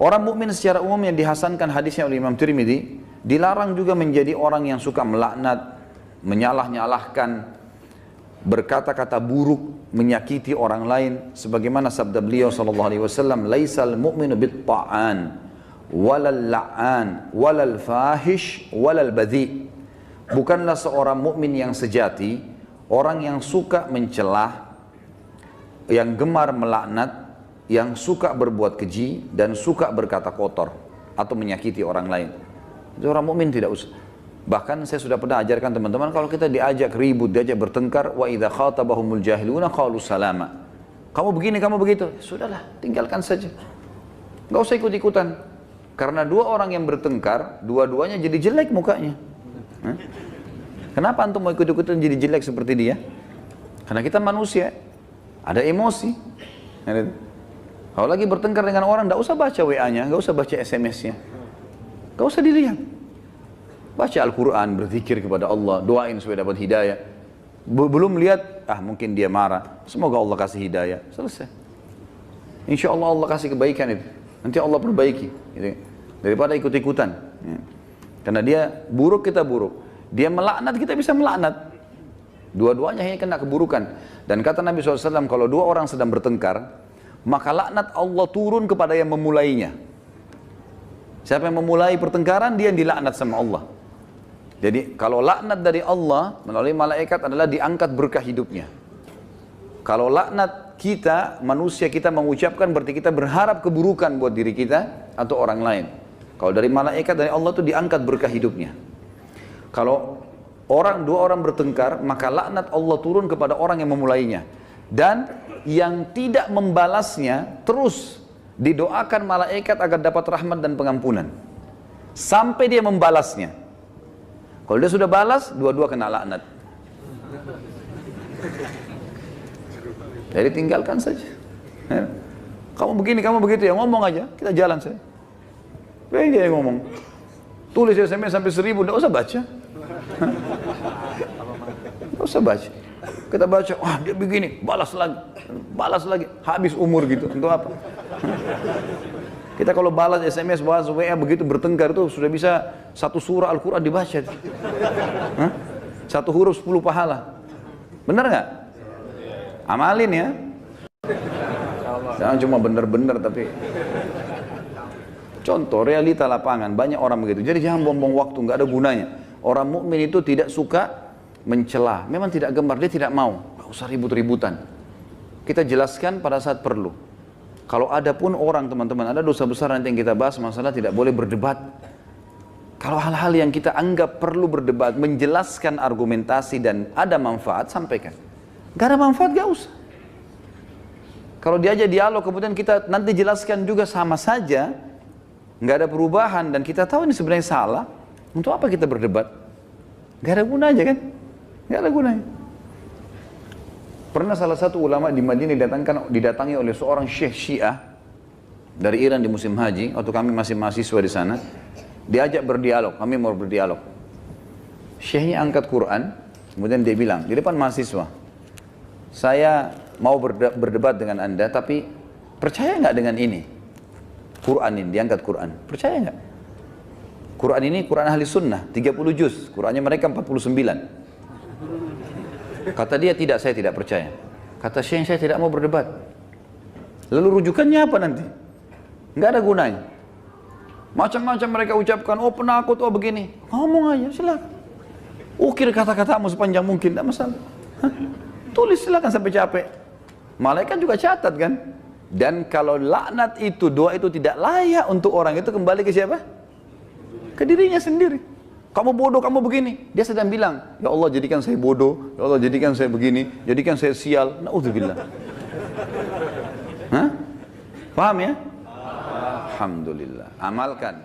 Orang mukmin secara umum yang dihasankan hadisnya oleh Imam Tirmidzi, dilarang juga menjadi orang yang suka melaknat, menyalah-nyalahkan, berkata-kata buruk, menyakiti orang lain. Sebagaimana sabda beliau sallallahu alaihi wasallam, "Laisal mu'minu bit-ta'an, walal la'an, walal fahish, walal badhi." Bukanlah seorang mukmin yang sejati orang yang suka mencelah, yang gemar melaknat, yang suka berbuat keji dan suka berkata kotor atau menyakiti orang lain. Itu orang mukmin tidak usah. Bahkan saya sudah pernah ajarkan teman-teman, kalau kita diajak ribut, diajak bertengkar, wa idza khatabahumul jahiluna qalu salama. Kamu begini, kamu begitu. Sudahlah, tinggalkan saja. Enggak usah ikut-ikutan. Karena dua orang yang bertengkar, dua-duanya jadi jelek mukanya. Kenapa antum mau ikut-ikutan jadi jelek seperti dia? Karena kita manusia, ada emosi. Kalau lagi bertengkar dengan orang, tidak usah baca WA-nya, tidak usah baca SMS-nya, tidak usah dilihat. Baca Al-Quran, berzikir kepada Allah, doain supaya dapat hidayah. Belum lihat, mungkin dia marah, semoga Allah kasih hidayah, selesai. Insya Allah Allah kasih kebaikan itu, nanti Allah perbaiki, gitu. Daripada ikut-ikutan. Karena dia buruk, kita buruk. Dia melaknat, kita bisa melaknat. Dua-duanya hanya kena keburukan. Dan kata Nabi SAW, kalau dua orang sedang bertengkar, maka laknat Allah turun kepada yang memulainya. Siapa yang memulai pertengkaran, dia yang dilaknat sama Allah. Jadi kalau laknat dari Allah melalui malaikat adalah diangkat berkah hidupnya. Kalau laknat kita, manusia kita mengucapkan, berarti kita berharap keburukan buat diri kita atau orang lain. Kalau dari malaikat, dari Allah itu diangkat berkah hidupnya. Kalau dua orang bertengkar, maka laknat Allah turun kepada orang yang memulainya. Dan yang tidak membalasnya terus didoakan malaikat agar dapat rahmat dan pengampunan sampai dia membalasnya. Kalau dia sudah balas, dua-dua kena laknat. Jadi tinggalkan saja. Kamu begini, kamu begitu ya, ngomong aja, kita jalan saja. Dia yang ngomong, tulis SMS sampai 1000, tidak usah baca. Tidak usah baca. Kita baca, wah dia begini, balas lagi, habis umur gitu, untuk apa? Kita kalau balas SMS, balas WA begitu bertengkar itu sudah bisa satu surah Al-Quran dibaca. Satu huruf 10 pahala. Benar nggak? Amalin ya. Jangan cuma benar-benar tapi. Contoh realita lapangan, banyak orang begitu. Jadi jangan buang-buang waktu, nggak ada gunanya. Orang mukmin itu tidak suka mencela, memang tidak gemar, dia tidak mau, nggak usah ribut-ributan. Kita jelaskan pada saat perlu. Kalau ada pun orang teman-teman, ada dosa besar nanti yang kita bahas, masalah tidak boleh berdebat. Kalau hal-hal yang kita anggap perlu berdebat, menjelaskan argumentasi dan ada manfaat, sampaikan. Gak ada manfaat, gak usah. Kalau diajak dialog, kemudian kita nanti jelaskan juga sama saja, nggak ada perubahan dan kita tahu ini sebenarnya salah, untuk apa kita berdebat? Gak ada gunanya kan? Gak ada gunanya. Pernah salah satu ulama di Madinah didatangi oleh seorang syekh Syiah dari Iran di musim haji, waktu kami masih mahasiswa di sana, diajak berdialog, kami mau berdialog. Syekhnya angkat Quran, kemudian dia bilang di depan mahasiswa, saya mau berdebat dengan anda, tapi percaya nggak dengan ini? Quran ini, diangkat Quran, percaya nggak? Quran ini Quran ahli sunnah, 30 juz, Qurannya mereka 49. Kata dia, tidak, saya tidak percaya. Kata Syekh, saya tidak mau berdebat. Lalu rujukannya apa nanti? Nggak ada gunanya. Macam-macam mereka ucapkan, oh penakut, oh begini. Ngomong aja, silakan. Ukir kata-katamu sepanjang mungkin, tidak masalah. Tulis silakan sampai capek. Malaikat juga catat kan. Dan kalau laknat itu, doa itu tidak layak untuk orang itu, kembali ke siapa? Ke dirinya sendiri. Kamu bodoh, kamu begini. Dia sedang bilang, ya Allah jadikan saya bodoh, ya Allah jadikan saya begini, jadikan saya sial. Na'udzubillah. Hah? Paham ya? Alhamdulillah. Amalkan.